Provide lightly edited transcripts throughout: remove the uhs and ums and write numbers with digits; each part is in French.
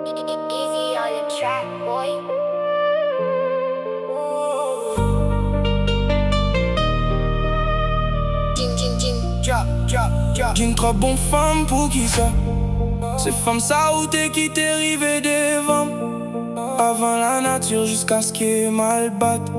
Easy on the track, boy. D'une trop bonne femme pour qui ça? C'est femme ça ou t'es qui t'est arrivé devant? Avant la nature jusqu'à ce qu'elle mal batte.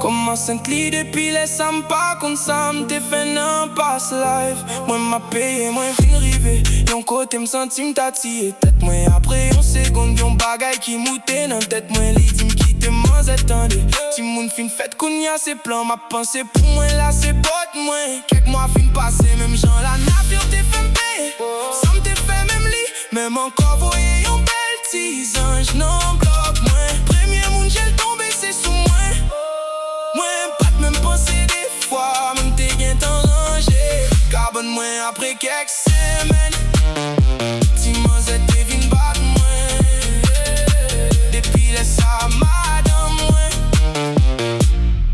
Comme un saint lit depuis les sam pas comme ça m'te fait un pass live. Moi m'a payé, moi v'l'y river. Yon côté m'senti m'tati et tête moi après yon seconde yon bagay qui mouté dans tête moi les dim qui te m'en attendez. Si moun fin fête kounya c'est plan ma pensée pour moi là c'est pote moi. Quelques mois fin passé même gens la nature t'es fait m'payer. Ça m'te fait même lit, même encore voyez yon belle tis ange non bloc moi. Premier moun j'ai tombé c'est sous moi. Moi pas de même penser des fois, même t'es bien t'en ranger. Carbone moi après quelques semaines. Dis-moi c'est devine bat moi. Depuis les ça madame moi.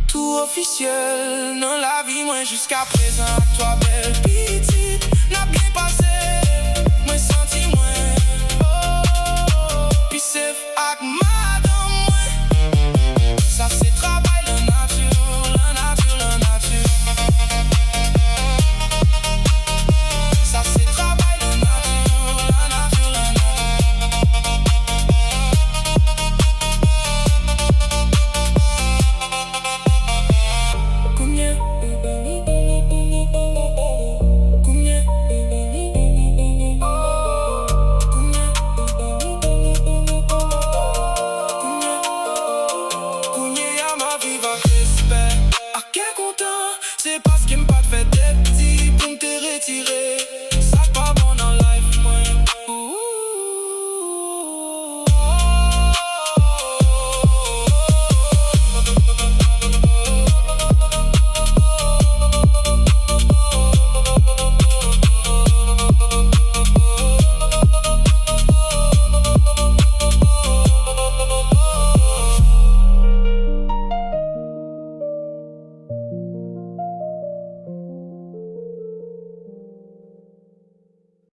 Tout officiel dans la vie moi jusqu'à présent.